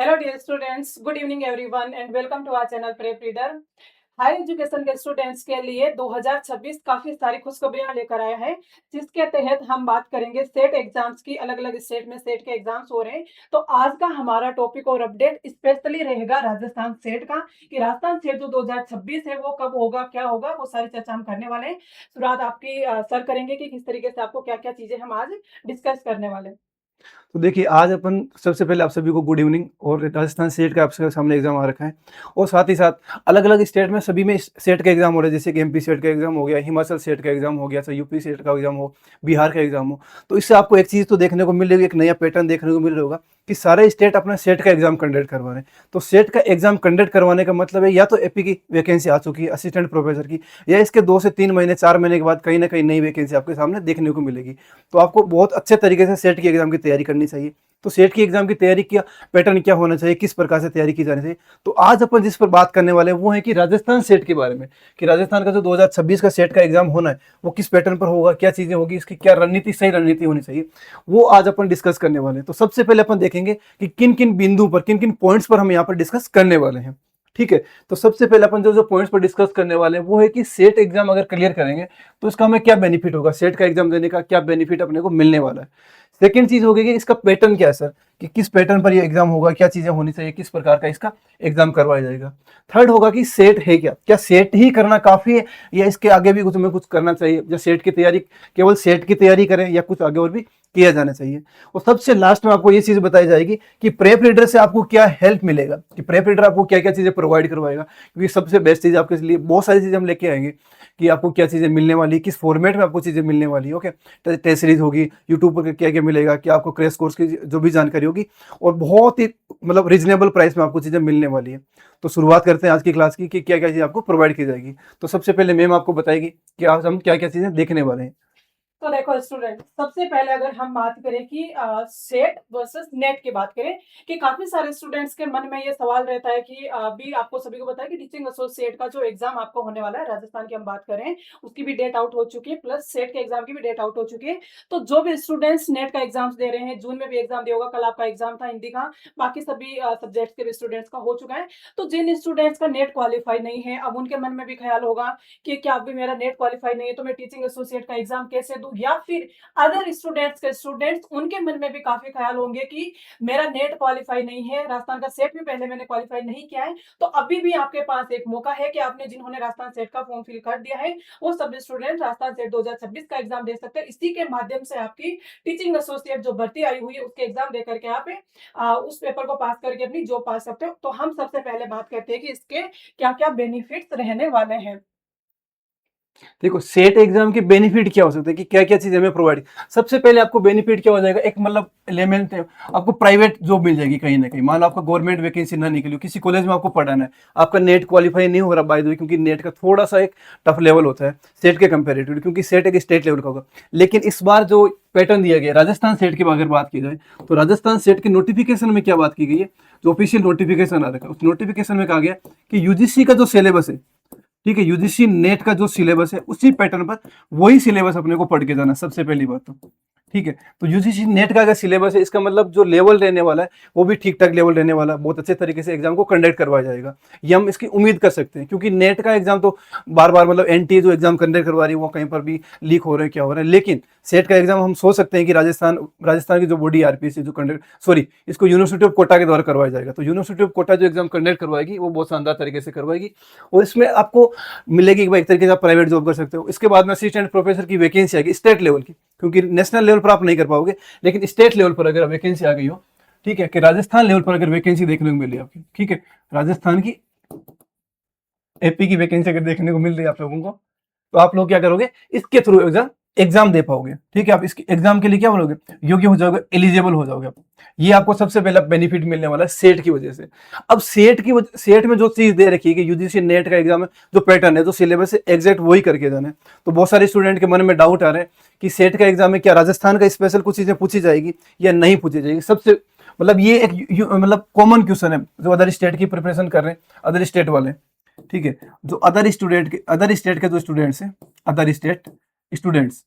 Hello dear students, good evening everyone and welcome to our channel prep reader. High education के students के लिए 2026 काफी सारी खुशखबरियां लेकर आया है, जिसके तहत हम बात करेंगे सेट एग्जाम्स की। अलग अलग स्टेट में सेट के एग्जाम्स हो रहे हैं, तो आज का हमारा टॉपिक और अपडेट स्पेशली रहेगा राजस्थान सेट का, कि राजस्थान सेट जो 2026 है वो कब होगा, क्या होगा, वो सारी चर्चा हम करने वाले हैं। शुरुआत आपकी सर करेंगे कि किस तरीके से आपको क्या क्या चीजें हम आज डिस्कस करने वाले हैं। तो देखिए, आज अपन सबसे पहले आप सभी को गुड इवनिंग। और राजस्थान स्टेट का आपके सामने एग्जाम आ रखा है, और साथ ही साथ अलग अलग स्टेट में सभी में सेट का एग्जाम हो रहा है। जैसे कि एमपी सेट का एग्जाम हो गया, हिमाचल सेट का एग्जाम हो गया, चाहे यूपी सेट का एग्जाम हो, बिहार का एग्जाम हो। तो इससे आपको एक चीज़ तो देखने को मिल रही है, एक नया पैटर्न देखने को मिल रहा होगा कि सारे स्टेट अपना सेट का एग्जाम कंडक्ट करवा रहे हैं। तो सेट का एग्जाम कंडक्ट करवाने का मतलब है या तो एपी की वैकेंसी आ चुकी है असिस्टेंट प्रोफेसर की, या इसके 2 से 3 महीने 4 महीने के बाद कहीं ना कहीं नई वैकेंसी आपके सामने देखने को मिलेगी। तो आपको बहुत अच्छे तरीके से सेट की एग्जाम की तैयारी करनी चाहिए। तो सेट की एग्जाम की तैयारी क्या पैटर्न क्या होना चाहिए, किस प्रकार से तैयारी की जानी चाहिए। तो आज अपन जिस पर बात करने वाले हैं वो है कि राजस्थान सेट के बारे में, कि राजस्थान का जो 2026 का सेट का एग्जाम होना है वो किस पैटर्न पर होगा, क्या चीजें होगी, इसकी क्या रणनीति, सही रणनीति होनी चाहिए, वो आज अपन डिस्कस करने वाले हैं। तो सबसे पहले अपन देखेंगे कि किन किन बिंदु पर, किन किन पॉइंट्स पर हम यहाँ पर डिस्कस करने वाले हैं। ठीक है, तो सबसे पहले अपन जो जो पॉइंट्स पर डिस्कस करने वाले हैं वो है कि सेट एग्जाम अगर क्लियर करेंगे तो इसका हमें क्या बेनिफिट होगा, सेट का एग्जाम देने का क्या बेनिफिट अपने को मिलने वाला है। सेकेंड चीज होगी कि इसका पैटर्न क्या है सर, कि किस पैटर्न पर ये एग्जाम होगा, क्या चीजें होनी चाहिए, किस प्रकार का इसका एग्जाम करवाया जाएगा। थर्ड होगा कि सेट है क्या, क्या सेट ही करना काफी है या इसके आगे भी कुछ हमें कुछ करना चाहिए, या सेट की तैयारी केवल सेट की तैयारी करें या कुछ आगे और भी किया जाना चाहिए। और सबसे लास्ट में आपको ये चीज बताई जाएगी कि प्रेप रीडर से आपको क्या हेल्प मिलेगा, कि प्रेप रीडर आपको क्या क्या चीजें प्रोवाइड करवाएगा। क्योंकि सबसे बेस्ट चीज आपके लिए बहुत सारी चीजें हम लेके आएंगे कि आपको क्या चीजें मिलने वाली, किस फॉर्मेट में आपको चीजें मिलने वाली। ओके, टेस्ट सीरीज होगी, यूट्यूब पर क्या क्या मिलेगा, क्या आपको क्रैश कोर्स की जो भी जानकारी होगी, और बहुत ही मतलब रिजनेबल प्राइस में आपको चीजें मिलने वाली है। तो शुरुआत करते हैं आज की क्लास की कि क्या क्या चीज़ आपको प्रोवाइड की जाएगी। तो सबसे पहले मैम आपको बताएगी कि आज हम क्या क्या चीज़ें देखने वाले हैं। तो देखो स्टूडेंट, सबसे पहले अगर हम बात करें कि सेट वर्सेस नेट की बात करें, कि काफी सारे स्टूडेंट्स के मन में ये सवाल रहता है कि अभी आपको सभी को पता है कि टीचिंग एसोसिएट का जो एग्जाम आपको होने वाला है राजस्थान की हम बात करें, उसकी भी डेट आउट हो चुकी है, प्लस सेट के एग्जाम की भी डेट आउट हो चुकी है। तो जो भी स्टूडेंट्स नेट का एग्जाम दे रहे हैं, जून में भी एग्जाम दिया होगा, कल आपका एग्जाम था हिंदी का, बाकी सभी सब्जेक्ट्स के भी स्टूडेंट्स का हो चुका है। तो जिन स्टूडेंट्स का नेट क्वालिफाई नहीं है, अब उनके मन में भी ख्याल होगा कि क्या अभी मेरा नेट क्वालिफाई नहीं है तो मैं टीचिंग एसोसिएट का एग्जाम कैसे दूं, या फिर अदर स्टूडेंट्स के स्टूडेंट्स उनके मन में भी काफी ख्याल होंगे कि मेरा नेट क्वालिफाई नहीं है, राजस्थान का सेट भी पहले मैंने क्वालिफाई नहीं किया है। तो अभी भी आपके पास एक मौका है कि आपने जिन्होंने राजस्थान सेट का फॉर्म फिल कर दिया है वो सभी स्टूडेंट राजस्थान सेट 2026 का एग्जाम दे सकते हैं। इसी के माध्यम से आपकी टीचिंग एसोसिएट जो भर्ती आई हुई है उसके एग्जाम देकर के आप उस पेपर को पास करके अपनी जॉब पा सकते हो। तो हम सबसे पहले बात करते हैं कि इसके क्या क्या बेनिफिट्स रहने वाले हैं। देखो, सेट एग्जाम के बेनिफिट क्या हो सकते हैं, कि क्या क्या चीजें हमें प्रोवाइड। सबसे पहले आपको बेनिफिट क्या हो जाएगा, एक मतलब एलिमेंट आपको प्राइवेट जॉब मिल जाएगी कहीं ना कहीं। मान लो आपका गवर्नमेंट वैकेंसी ना निकली हो, किसी कॉलेज में आपको पढ़ाना है, आपका नेट क्वालिफाई नहीं हो रहा बाय द वे, क्योंकि नेट का थोड़ा सा एक टफ लेवल होता है सेट के कंपेरेटिव, क्योंकि सेट एक स्टेट लेवल का होगा। लेकिन इस बार जो पैटर्न दिया गया राजस्थान सेट की अगर बात की जाए, तो राजस्थान सेट के नोटिफिकेशन में क्या बात की गई है, जो ऑफिशियल नोटिफिकेशन आ रखा है उस नोटिफिकेशन में कहा गया कि यूजीसी का जो सिलेबस है, ठीक है, यूजीसी नेट का जो सिलेबस है उसी पैटर्न पर वही सिलेबस अपने को पढ़ के जाना सबसे पहली बात तो। ठीक है, तो यूजीसी नेट का अगर सिलेबस है, इसका मतलब जो लेवल रहने वाला है वो भी ठीक ठाक लेवल रहने वाला है, बहुत अच्छे तरीके से एग्जाम को कंडक्ट करवाया जाएगा, ये हम इसकी उम्मीद कर सकते हैं। क्योंकि नेट का एग्जाम तो बार बार मतलब एनटीए जो एग्जाम कंडक्ट करवा रही है वो कहीं पर भी लीक हो रहे हैं, क्या हो रहा है। लेकिन सेट का एग्जाम हम सोच सकते हैं कि राजस्थान की जो बॉडी आरपीएस जो कंडक्ट इसको यूनिवर्सिटी ऑफ कोटा के द्वारा करवाया जाएगा। तो यूनिवर्सिटी ऑफ कोटा जो एग्जाम कंडक्ट करवाएगी वो बहुत शानदार तरीके से करवाएगी, और इसमें आपको मिलेगी कि भाई एक तरीके से आप प्राइवेट जॉब कर सकते हो। इसके बाद में असिस्टेंट प्रोफेसर की वैकेंसी आएगी स्टेट लेवल की, क्योंकि नेशनल लेवल पर आप नहीं कर पाओगे, लेकिन स्टेट लेवल पर अगर वैकेंसी आ गई हो, ठीक है, कि राजस्थान लेवल पर अगर वैकेंसी देखने को मिली आपकी, ठीक है, राजस्थान की एपी की वैकेंसी अगर देखने को मिल रही है आप लोगों को, तो आप लोग क्या करोगे, इसके थ्रू एग्जाम दे पाओगे। ठीक है, आप इसके एग्जाम के लिए क्या बोलोगे, योग्य हो जाओगे, एलिजिबल हो जाओगे आप। ये आपको सबसे पहला बेनिफिट मिलने वाला है सेट की वजह से। अब सेट में जो चीज दे रखी है कि यूजीसी नेट का एग्जाम है, जो पैटर्न है, जो सिलेबस है, एग्जैक्ट वही करके जाना है। तो बहुत सारे स्टूडेंट के मन में डाउट आ रहे हैं कि सेट का एग्जाम में क्या राजस्थान का स्पेशल कुछ चीजें पूछी जाएगी या नहीं पूछी जाएगी। सबसे मतलब ये एक मतलब कॉमन क्वेश्चन है जो अदर स्टेट की प्रिपरेशन कर रहे हैं, अदर स्टेट वाले। ठीक है, जो अदर स्टेट के जो स्टूडेंट्स हैं, अदर स्टेट स्टूडेंट्स,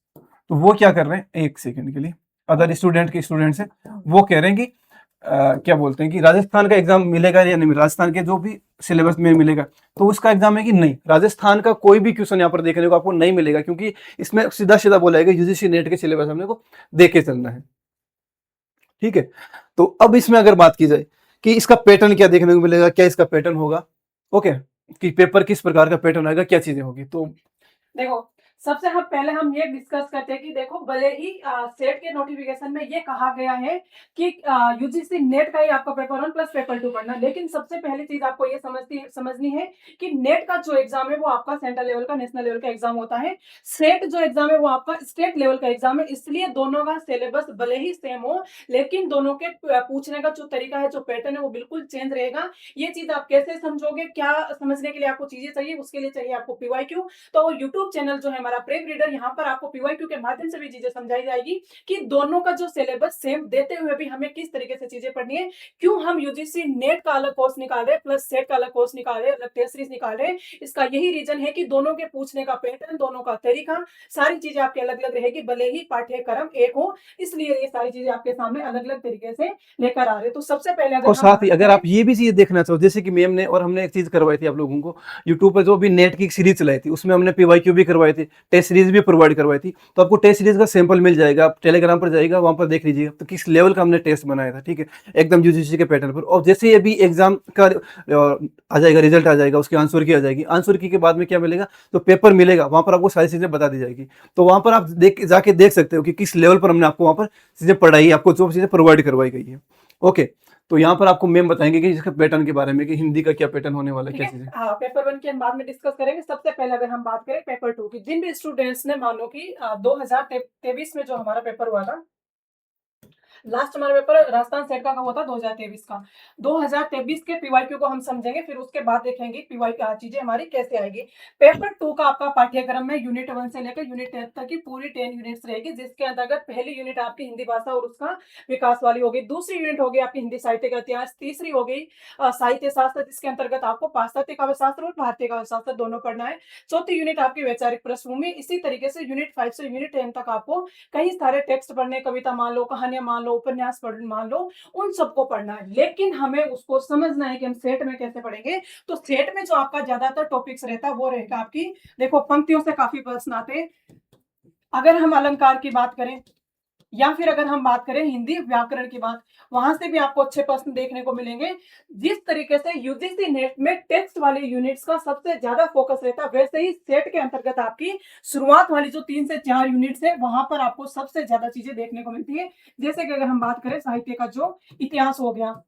तो वो क्या कर रहे हैं, एक सेकंड के लिए, अदर स्टूडेंट्स हैं, वो कह रहे हैं कि क्या बोलते हैं कि राजस्थान का एग्जाम मिलेगा या नहीं, राजस्थान के जो भी सिलेबस में मिलेगा तो उसका एग्जाम है कि नहीं, राजस्थान का कोई भी क्वेश्चन यहाँ पर देखने को आपको नहीं मिलेगा, क्योंकि इसमें सीधा सीधा बोला है कि यूजीसी नेट के सिलेबस हमने को देख के चलना है। ठीक है, तो अब इसमें अगर बात की जाए कि इसका पैटर्न क्या देखने को मिलेगा, क्या इसका पैटर्न होगा, ओके, कि पेपर किस प्रकार का पैटर्न आएगा, क्या चीजें होगी, तो देखो, सबसे हम पहले हम ये डिस्कस करते हैं कि देखो भले ही सेट के नोटिफिकेशन में ये कहा गया है कि यूजीसी नेट का ही आपका पेपर 1 प्लस पेपर 2 पढ़ना, लेकिन सबसे पहली चीज आपको ये समझनी है कि नेट का जो एग्जाम है वो आपका सेंट्रल लेवल का, नेशनल लेवल का एग्जाम होता है। सेट जो एग्जाम है वो आपका स्टेट लेवल का एग्जाम है, इसलिए दोनों का सिलेबस भले ही सेम हो, लेकिन दोनों के पूछने का जो तरीका है, जो पैटर्न है वो बिल्कुल चेंज रहेगा। ये चीज आप कैसे समझोगे, क्या समझने के लिए आपको चीजें चाहिए, उसके लिए चाहिए आपको पीवाईक्यू। तो यूट्यूब चैनल जो है हमारा प्रेप रीडर, यहाँ पर आपको पीवाईक्यू के माध्यम से भी चीजें समझाई जाएगी कि दोनों का जो सिलेबस सेम देते हुए भी हमें किस तरीके से चीजें पढ़नी है, क्यों हम यूजीसी नेट का अलग कोर्स निकाल रहे हैं, प्लस सेट का अलग कोर्स निकाल रहे हैं, अलग टेस्ट सीरीज निकाल रहे हैं। इसका यही रीजन है कि दोनों के पूछने का पैटर्न, दोनों का तरीका, सारी चीजें आपके अलग अलग रहेगी, भले ही पाठ्यक्रम एक हो, इसलिए ये सारी चीजें आपके सामने अलग अलग तरीके से लेकर आ रहे हैं। तो सबसे पहले और साथ ही अगर आप ये भी चीज देखना चाहो, जैसे कि मैम ने और हमने एक चीज करवाई थी आप लोगों को, यूट्यूब पर जो भी नेट की सीरीज चलाई थी उसमें हमने पीवाईक्यू भी करवाई थी, टेस्ट सीरीज भी प्रोवाइड करवाई थी, तो आपको टेस्ट सीरीज का सैंपल मिल जाएगा, आप टेलीग्राम पर जाइएगा, वहां पर देख लीजिएगा तो किस लेवल का हमने टेस्ट बनाया था। ठीक है, एकदम यूजीसी के पैटर्न पर। और जैसे ही अभी एग्जाम का आ जाएगा, रिजल्ट आ जाएगा, उसकी आंसर की आ जाएगी, आंसर की के बाद में क्या मिलेगा, तो पेपर मिलेगा, वहां पर आपको सारी चीजें बता दी जाएगी। तो वहां पर आप जाके देख सकते हो कि किस लेवल पर हमने आपको वहां पर चीजें पढ़ाई, आपको जो चीजें प्रोवाइड करवाई गई है। ओके, तो यहाँ पर आपको मैम बताएंगे कि इसका पैटर्न के बारे में, कि हिंदी का क्या पैटर्न होने वाला है, क्या चीजें। हाँ, पेपर 1 के हम बाद में डिस्कस करेंगे। सबसे पहले अगर हम बात करें पेपर 2 की, जिन भी स्टूडेंट्स ने मान लो कि 2023 में जो हमारा पेपर हुआ था, लास्ट हमारा पेपर राजस्थान सेट का कब हुआ था, 2023 का। 2023 के पीवाईक्यू को हम समझेंगे, फिर उसके बाद देखेंगे पीवाई चीजें हमारी कैसे आएगी। पेपर 2 का आपका पाठ्यक्रम में यूनिट 1 से लेकर यूनिट 10 तक की पूरी 10 यूनिट्स रहेगी, जिसके अंतर्गत पहली यूनिट आपकी हिंदी भाषा और उसका विकास वाली होगी, दूसरी यूनिट होगी आपकी हिंदी साहित्य का इतिहास, तीसरी हो गई साहित्य शास्त्र, जिसके अंतर्गत आपको पाश्चात्य काव्य शास्त्र और भारतीय काव्य शास्त्र दोनों पढ़ना है, चौथी यूनिट आपकी वैचारिक पृष्ठभूमि। इसी तरीके से यूनिट 5 से यूनिट 10 तक आपको कई सारे टेक्स्ट पढ़ने, कविता मान लो, कहानियां मान लो, उपन्यास मान लो, उन सबको पढ़ना है। लेकिन हमें उसको समझना है कि हम सेट में कैसे पढ़ेंगे। तो सेट में जो आपका ज्यादातर टॉपिक्स रहता है वो रहेगा आपकी, देखो पंक्तियों से काफी प्रश्न आते हैं। अगर हम अलंकार की बात करें या फिर अगर हम बात करें हिंदी व्याकरण की बात, वहां से भी आपको अच्छे प्रश्न देखने को मिलेंगे। जिस तरीके से यूजीसी नेट में टेक्स्ट वाली यूनिट्स का सबसे ज्यादा फोकस रहता है, वैसे ही सेट के अंतर्गत आपकी शुरुआत वाली जो 3 से 4 यूनिट्स है, वहां पर आपको सबसे ज्यादा चीजें देखने को मिलती है। जैसे कि अगर हम बात करें साहित्य का जो इतिहास हो गया,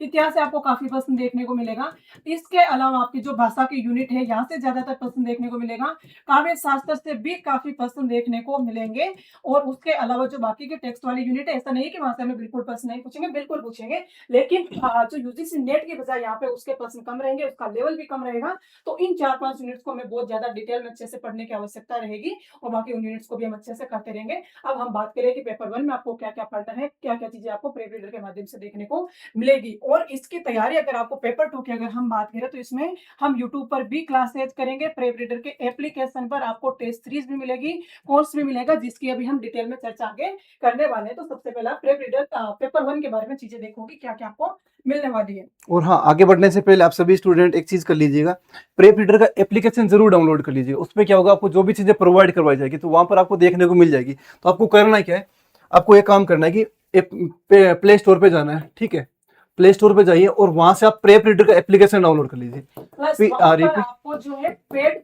इतिहास से आपको काफी प्रश्न देखने को मिलेगा। इसके अलावा आपकी जो भाषा की यूनिट है, यहाँ से ज्यादातर प्रश्न देखने को मिलेगा। काव्य शास्त्र से भी काफी प्रश्न देखने को मिलेंगे। और उसके अलावा जो बाकी के टेक्स्ट वाली यूनिट है, ऐसा नहीं है कि वहां से हमें बिल्कुल प्रश्न नहीं पूछेंगे, बिल्कुल पूछेंगे, लेकिन जो यूजीसी नेट की बजाय यहाँ पे उसके प्रश्न कम रहेंगे, उसका लेवल भी कम रहेगा। तो इन 4-5 यूनिट्स को हमें बहुत ज्यादा डिटेल में अच्छे से पढ़ने की आवश्यकता रहेगी, और बाकी उन यूनिट्स को भी हम अच्छे से करते रहेंगे। अब हम बात करें कि पेपर 1 में आपको क्या क्या पढ़ना है, क्या क्या चीजें आपको प्रेप रीडर के माध्यम से देखने को मिलेगी। और इसकी तैयारी अगर आपको पेपर 2 की अगर हम बात करें, तो इसमें हम यूट्यूब पर भी क्लासेज करेंगे, प्रेप रीडर के एप्लीकेशन पर आपको टेस्ट सीरीज भी मिलेगी, कोर्स भी मिलेगा, जिसकी अभी हम डिटेल में चर्चा आगे करने वाले हैं। तो सबसे पहला प्रेप रीडर पेपर 1 के बारे में चीजें देखोगे, क्या क्या आपको मिलने वाली है। और हाँ, आगे बढ़ने से पहले आप सभी स्टूडेंट एक चीज कर लीजिएगा, प्रेप रीडर का एप्लीकेशन जरूर डाउनलोड कर लीजिएगा। उसमें क्या होगा, आपको जो भी चीजें प्रोवाइड करवाई जाएगी तो वहां पर आपको देखने को मिल जाएगी। तो आपको करना क्या है, आपको एक काम करना है कि प्ले स्टोर पे जाना है। ठीक है, प्ले स्टोर पे जाइए और वहां से आप प्रेप रीडर का एप्लीकेशन डाउनलोड कर लीजिए। प्लस वहां पर आपको जो है पेड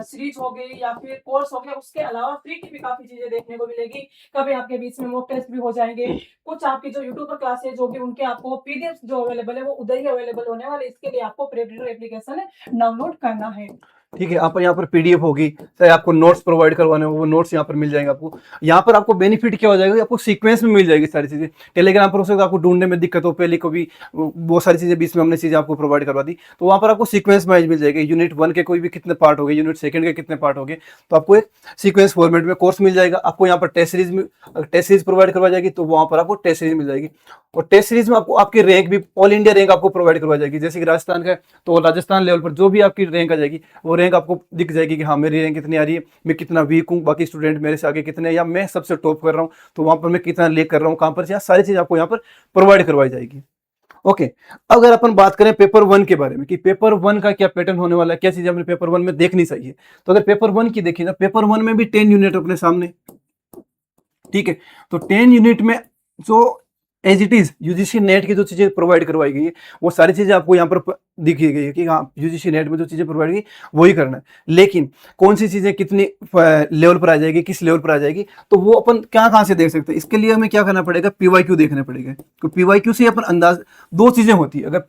सीरीज हो गई या फिर कोर्स हो गया, उसके अलावा फ्री की भी काफी चीजें देखने को मिलेगी। कभी आपके बीच में मॉक टेस्ट भी हो जाएंगे, कुछ आपकी जो यूट्यूब पर क्लासेज होगी उनके आपको पीडीएफ जो अवेलेबल है वो उधर ही अवेलेबल होने वाले। इसके लिए आपको प्रेप रीडर एप्लीकेशन डाउनलोड करना है। ठीक है, आप यहाँ पर पीडीएफ होगी, चाहे आपको नोट्स प्रोवाइड करवाने हो वो नोट्स यहाँ पर मिल जाएंगे आपको। यहाँ पर आपको बेनिफिट क्या हो जाएगा, आपको सीक्वेंस में मिल जाएगी सारी चीजें। टेलीग्राम पर हो सकता है आपको ढूंढने में दिक्कत हो, पहले को भी बहुत सारी चीजें बीच में हमने चीजें आपको प्रोवाइड करवा दी, तो वहाँ पर आपको सीक्वेंस वाइज मिल जाएगी। यूनिट 1 के कोई भी कितने पार्ट हो गए, यूनिट 2 के कितने पार्ट हो गए, तो आपको एक सीक्वेंस फॉर्मेट में कोर्स मिल जाएगा। आपको यहाँ पर टेस्ट सीरीज प्रोवाइड करवा जाएगी, तो वहाँ पर आपको टेस्ट सीरीज मिल जाएगी। और टेस्ट सीरीज में आपको आपकी रैंक भी ऑल इंडिया रैंक आपको प्रोवाइड करवा जाएगी। जैसे कि राजस्थान का है तो राजस्थान लेवल पर जो भी आपकी रैंक आ जाएगी वो रैंक आपको दिख जाएगी कि हाँ मेरी रैंक कितनी आ रही है, मैं कितना वीक हूँ, बाकी स्टूडेंट मेरे से आगे कितने, या मैं सबसे टॉप कर रहा हूँ तो वहाँ पर मैं कितना लेक कर रहा हूँ, कहाँ पर, या सारी चीज़ आपको यहाँ पर प्रोवाइड करवाई जाएगी। ओके, अगर अपन बात करें पेपर 1 के बारे में कि पेपर 1 का क्या पैटर्न होने वाला है, क्या चीजें अपने पेपर 1 में देखनी चाहिए, तो अगर पेपर 1 की देखिए ना, पेपर 1 में भी 10 यूनिट अपने सामने, ठीक है। तो 10 यूनिट में जो as it is UGC NET की जो चीजें प्रोवाइड करवाई गई है वो सारी चीजें आपको यहाँ पर दिखी गई है कि हाँ यूजीसी नेट में जो चीजें प्रोवाइड की वही करना है। लेकिन कौन सी चीजें कितनी लेवल पर आ जाएगी, किस लेवल पर आ जाएगी, तो वो अपन कहाँ से देख सकते हैं। इसके लिए हमें क्या करना पड़ेगा, पीवाईक्यू देखना पड़ेगा। तो पीवाईक्यू से अपन अंदाज, दो चीजें होती है अगर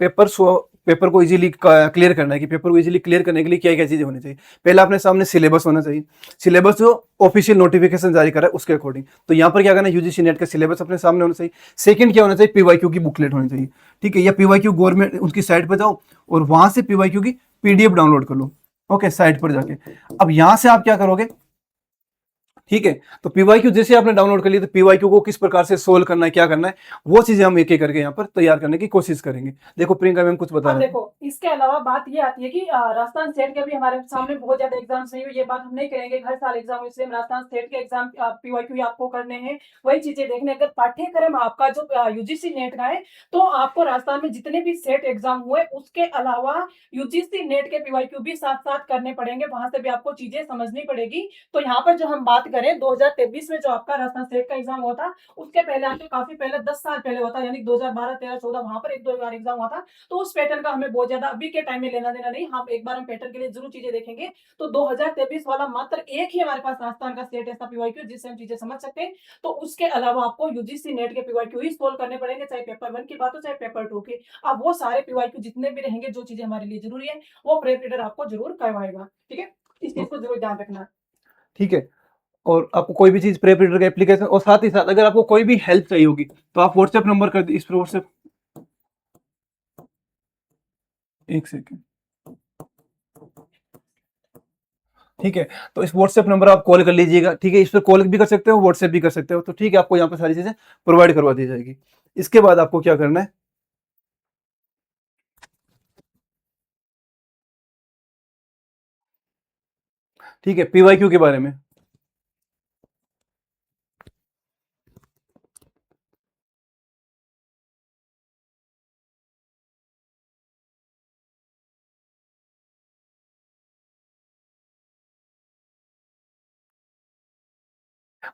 पेपर को इजीली क्लियर करना है, कि पेपर को इजीली क्लियर करने के लिए क्या क्या चीजें होनी चाहिए। पहला अपने सामने सिलेबस होना चाहिए, सिलेबस जो ऑफिशियल नोटिफिकेशन जारी कर रहा है उसके अकॉर्डिंग। तो यहाँ पर क्या करना है, यूजीसी नेट का सिलेबस अपने सामने होना चाहिए। सेकंड क्या होना चाहिए, पीवाईक्यू की बुकलेट होनी चाहिए, ठीक है। या पीवाईक्यू गवर्नमेंट उनकी साइट पर जाओ और वहां से पीवाईक्यू की पीडीएफ डाउनलोड कर लो, ओके, साइट पर जाके। अब यहां से आप क्या करोगे, ठीक है। तो पीवाईक्यू जैसे आपने डाउनलोड कर लिया, तो पीवाईक्यू को किस प्रकार से सोल्व करना है, क्या करना है, वो चीजें हम एक एक करके यहाँ पर तैयार करने की कोशिश करेंगे। देखो प्रियंका मैम कुछ बता अब रहे हैं। देखो इसके अलावा बात ये आती है कि राजस्थान स्टेट के भी हमारे सामने बहुत ज्यादा एग्जाम्स नहीं हुए, ये बात हम नहीं करेंगे हर साल एग्जाम हुए, इसलिए हम राजस्थान स्टेट के एग्जाम पीवाईक्यू आपको करने हैं, वही चीजें देखने। अगर पाठ्यक्रम आपका जो यूजीसी नेट का है तो आपको राजस्थान में जितने भी सेट एग्जाम हुए उसके अलावा यूजीसी नेट के पीवाईक्यू भी साथ साथ करने पड़ेंगे, वहां से भी आपको चीजें समझनी पड़ेगी। तो यहाँ पर जो हम बात करें 2023 में जो आपका राजस्थान स्टेट का एग्जाम हुआ था, उसके पहले आपके काफी पहले 10 साल पहले हुआ था, यानी 2012, 13, 14 वहां पर एक दो बार एग्जाम हुआ था। तो उस पैटर्न का हमें बहुत ज्यादा अभी के टाइम में लेना देना नहीं, हम एक बार हम पैटर्न के लिए जरूर चीजें देखेंगे। तो 2023 वाला मात्र एक ही हमारे पास राजस्थान का स्टेट ऐसा पीवाईक्यू जिससे हम चीजें समझ सकते हैं। तो उसके अलावा आपको यूजीसी नेट के पीवाईक्यू ही सोल्व करने पड़ेंगे, चाहे पेपर 1 की बात हो चाहे पेपर 2 की। अब वो सारे पीवाईक्यू जितने भी रहेंगे, जो चीजें हमारे लिए जरूरी है वो प्रेप रीडर आपको जरूर करवाएगा, ठीक है। इस चीज को जरूर ध्यान रखना, ठीक है। और आपको कोई भी चीज प्रेप रीडर का एप्लीकेशन, और साथ ही साथ अगर आपको कोई भी हेल्प चाहिए होगी तो आप व्हाट्सएप नंबर कर दी, इस पर व्हाट्सएप, एक सेकेंड, ठीक है। तो इस व्हाट्सएप नंबर आप कॉल कर लीजिएगा, ठीक है। इस पर कॉल भी कर सकते हो, व्हाट्सएप भी कर सकते हो, तो ठीक है, आपको यहाँ पर सारी चीजें प्रोवाइड करवा दी जाएगी। इसके बाद आपको क्या करना है, ठीक है, पीवाईक्यू के बारे में।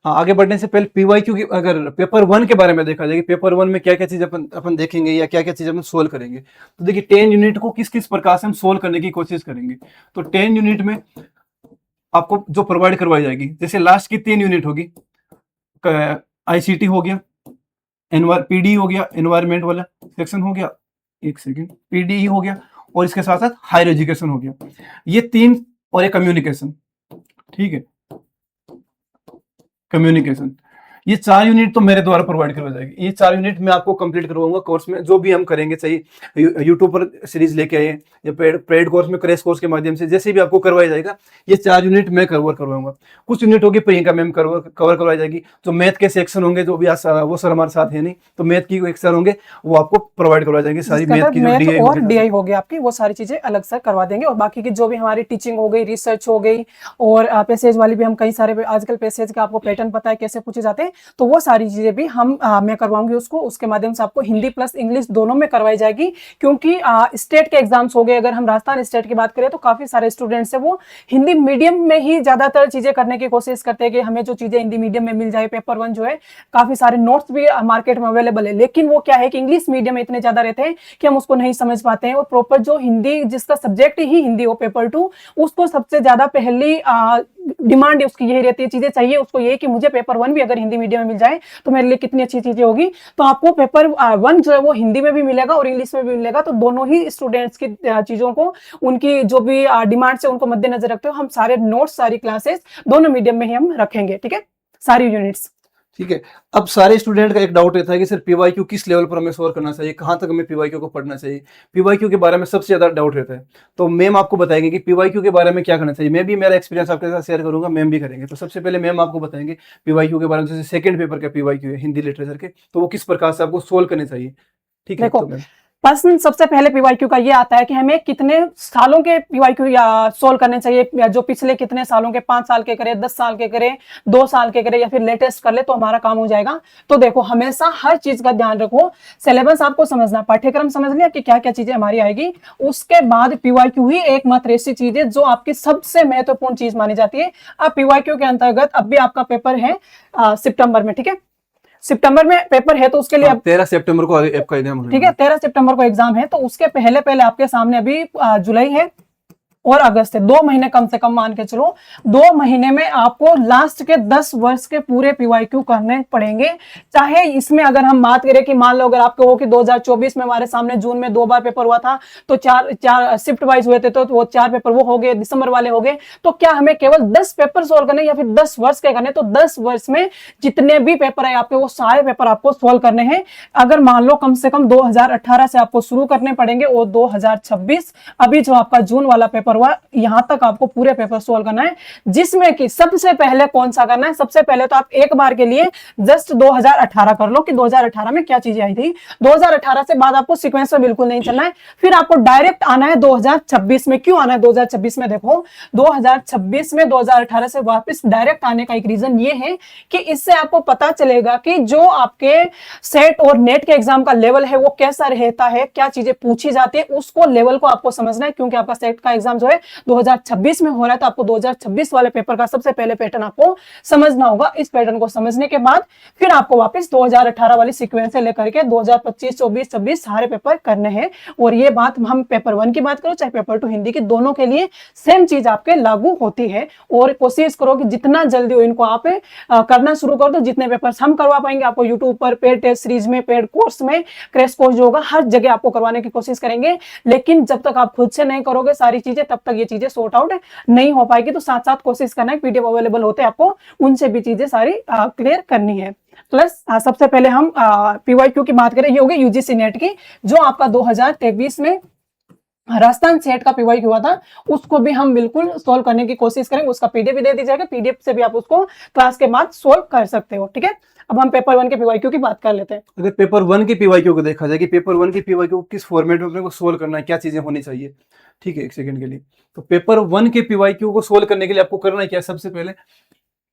हाँ, आगे बढ़ने से पहले पीवाईक्यू की, अगर पेपर 1 के बारे में देखा जाए, पेपर 1 में क्या क्या चीज अपन अपन देखेंगे या क्या क्या चीज अपन सोल्व करेंगे, तो देखिए 10 यूनिट को किस किस प्रकार से हम सोल्व करने की कोशिश करेंगे। तो 10 यूनिट में आपको जो प्रोवाइड करवाई जाएगी, जैसे लास्ट की 3 यूनिट होगी, आईसीटी हो गया, पीडी हो गया, एनवायरमेंट वाला सेक्शन हो गया, एक सेकेंड, पीडी हो गया, और इसके साथ साथ हायर एजुकेशन हो गया, ये 3, और एक कम्युनिकेशन, ठीक है, कम्युनिकेशन। ये 4 यूनिट तो मेरे द्वारा प्रोवाइड करवाई जाएगी। ये 4 यूनिट मैं आपको कंप्लीट करवाऊंगा कोर्स में, जो भी हम करेंगे, चाहिए यूट्यूब पर सीरीज लेके आए या पेड कोर्स में, क्रैश कोर्स के माध्यम से, जैसे भी आपको करवाया जाएगा, ये 4 यूनिट मैं कवर करवाऊंगा। कुछ यूनिट होगी प्रियंका मैम कवर करवाई जाएगी। जो मैथ के सेक्शन होंगे, जो भी आज वो सर हमारे साथ है नहीं, तो मैथ की एक सर होंगे, वो आपको प्रोवाइड करवाई जाएंगे सारी मैथ की, जो डीआई और डीआई हो गया आपकी, वो सारी चीजें अलग से करवा देंगे। और बाकी की जो भी हमारी टीचिंग हो गई, रिसर्च हो गई, और पैसेज वाली भी हम कई सारे, आजकल पैसेज का आपको पैटर्न पता है कैसे पूछे जाते हैं, तो वो सारी चीजें भी हम मैं करवाऊंगी उसको। उसके माध्यम से आपको हिंदी प्लस इंग्लिश दोनों में करवाई जाएगी, क्योंकि स्टेट के एग्जाम्स हो गए, अगर हम राजस्थान स्टेट की बात करें तो काफी सारे स्टूडेंट्स है वो हिंदी मीडियम में ही ज्यादातर चीजें करने की कोशिश करते हैं कि हमें जो चीजें हिंदी मीडियम में मिल जाए। पेपर 1 जो है, काफी सारे नोट्स भी मार्केट में अवेलेबल है, लेकिन वो क्या है कि इंग्लिश मीडियम में इतने ज्यादा रहते हैं कि हम उसको नहीं समझ पाते हैं। और प्रॉपर जो हिंदी, जिसका सब्जेक्ट ही हिंदी हो, पेपर 2, उसको सबसे ज्यादा पहली डिमांड उसकी यही रहती है, चीजें चाहिए उसको ये कि मुझे पेपर 1 भी अगर हिंदी मीडियम में मिल जाए तो मेरे लिए कितनी अच्छी चीजें होगी। तो आपको पेपर 1 जो है वो हिंदी में भी मिलेगा और इंग्लिश में भी मिलेगा। तो दोनों ही स्टूडेंट्स की चीजों को, उनकी जो भी डिमांड्स है उनको मद्देनजर रखते हुए हम सारे नोट्स, सारी क्लासेस दोनों मीडियम में ही हम रखेंगे, ठीक है, सारी यूनिट्स। ठीक है। अब सारे स्टूडेंट का एक डाउट रहता है कि सर पीवाईक्यू किस लेवल पर हमें स्कोर करना चाहिए, कहाँ तक हमें पीवाईक्यू को पढ़ना चाहिए। पीवाईक्यू के बारे में सबसे ज्यादा डाउट रहता है, तो मैम आपको बताएंगे कि पीवाईक्यू के बारे में क्या करना चाहिए। मैं भी मेरा एक्सपीरियंस आपके साथ शेयर करूंगा, मैम भी करेंगे। तो सबसे पहले मैम आपको बताएंगे पीवाईक्यू के बारे में, जैसे सेकंड पेपर का पीवाईक्यू है हिंदी लिटरेचर के, तो वो किस प्रकार से आपको सोल्व करने चाहिए, ठीक है। देखो, तो मैम प्रश्न सबसे पहले पीवाईक्यू का ये आता है कि हमें कितने सालों के पीवाईक्यू या सोल्व करने चाहिए, या जो पिछले कितने सालों के, 5 साल के करें, 10 साल के करें, 2 साल के करें, या फिर लेटेस्ट कर ले तो हमारा काम हो जाएगा। तो देखो हमेशा हर चीज का ध्यान रखो, सिलेबस आपको समझना, पाठ्यक्रम समझ लिया कि क्या क्या चीजें हमारी आएगी, उसके बाद पीवाईक्यू ही एकमात्र ऐसी चीज है जो आपकी सबसे महत्वपूर्ण चीज मानी जाती है। अब पीवाईक्यू के अंतर्गत अब भी आपका पेपर है सितंबर में, ठीक है, सितंबर में पेपर है, तो उसके लिए 13 सितंबर को आपका एग्जाम होगा। ठीक है, 13 सितंबर को एग्जाम है, तो उसके पहले पहले आपके सामने अभी जुलाई है और अगस्त है, 2 महीने कम से कम मान के चलो। 2 महीने में आपको लास्ट के 10 वर्ष के पूरे पीवाईक्यू करने पड़ेंगे। चाहे इसमें अगर हम बात करें कि मान लो अगर आपको हो कि 2024 में हमारे सामने जून में 2 बार पेपर हुआ था, तो चार शिफ्ट वाइज हुए थे, तो वो 4 पेपर वो हो गए, दिसंबर वाले हो गए, तो क्या हमें केवल 10 पेपर सोल्व करने या फिर 10 वर्ष के करने? तो 10 वर्ष में जितने भी पेपर है आपके, वो सारे पेपर आपको सोल्व करने हैं। अगर मान लो कम से कम 2018 से आपको शुरू करने पड़ेंगे और 2026 अभी जो आपका जून वाला पेपर हुआ, यहां तक आपको पूरे पेपर सोल्व करना है, जिसमें कि सबसे पहले कौन सा करना है? सबसे पहले तो आप एक बार के लिए जस्ट 2018 कर लो कि 2018 में क्या चीजें आई थी। 2018 से बाद आपको सीक्वेंस में बिल्कुल नहीं चलना है, फिर आपको डायरेक्ट आना है 2026 में। क्यों आना है 2026 में? देखो 2026 में 2018 से वापस डायरेक्ट आने का एक रीजन ये है कि इससे आपको पता चलेगा कि जो आपके सेट और नेट के एग्जाम का लेवल है वो कैसा रहता है, क्या चीजें पूछी जाती है, उसको लेवल को आपको समझना है। क्योंकि आपका सेट का एग्जाम जो है 2026 में हो रहा है, तो आपको 2026 वाले पेपर का सबसे पहले पैटर्न आपको समझना होगा। इस पैटर्न को समझने के बाद फिर आपको वापस 2018 वाली सीक्वेंस से लेकर के 2025, 24, 26 सारे पेपर करने हैं। और ये बात हम पेपर 1 की बात करो चाहे पेपर 2 हिंदी की, दोनों के लिए सेम चीज आपके लागू होती है। और कोशिश करो कि जितना जल्दी हो इनको आप करना शुरू कर दो। जितने पेपर्स हम करवा पाएंगे आपको यूट्यूब पर, पेड टेस्ट सीरीज में, पेड कोर्स में, क्रैश कोर्स जो होगा हर जगह आपको करवाने की कोशिश करेंगे। लेकिन जब तक आप खुद से नहीं करोगे सारी चीजें, तब तक ये चीजें सॉर्ट आउट नहीं हो पाएगी। तो साथ साथ कोशिश करना है, पीडीएफ अवेलेबल होते हैं आपको, उनसे भी चीजें सारी क्लियर करनी है। प्लस सबसे पहले हम पीवाईक्यू की बात करें, ये होगी यूजीसी नेट की, जो आपका 2023 में राजस्थान सेट का पीवाईक्यू हुआ था, उसको भी हम बिल्कुल सोल्व करने की कोशिश करेंगे। उसका पीडीएफ भी दे दी जाएगा, पीडीएफ से भी आप उसको क्लास के बाद सोल्व कर सकते हो। ठीक है, अब हम पेपर 1 के पीवाईक्यू की बात कर लेते हैं। अगर पेपर 1 के पीवाईक्यू को देखा जाए कि पेपर 1 के पीवाईक्यू किस फॉर्मेट में अपने को सोल्व करना है, क्या चीजें होनी चाहिए, ठीक है, एक सेकंड के लिए। तो पेपर 1 के पीवाईक्यू को सोल्व करने के लिए आपको करना है क्या? सबसे पहले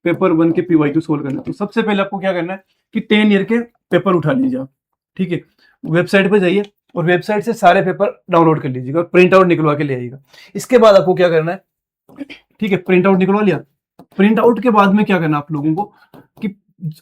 पेपर 1 के पीवाईक्यू सोल्व करना है, तो सबसे पहले आपको क्या करना है कि 10 ईयर के पेपर उठा लीजिए आप, ठीक है, वेबसाइट पे जाइए और वेबसाइट से सारे पेपर डाउनलोड कर लीजिएगा, प्रिंट आउट निकलवा के ले आइएगा। इसके बाद आपको क्या करना है, ठीक है, प्रिंट आउट निकलवा लिया। प्रिंट आउट के बाद में क्या करना आप लोगों को कि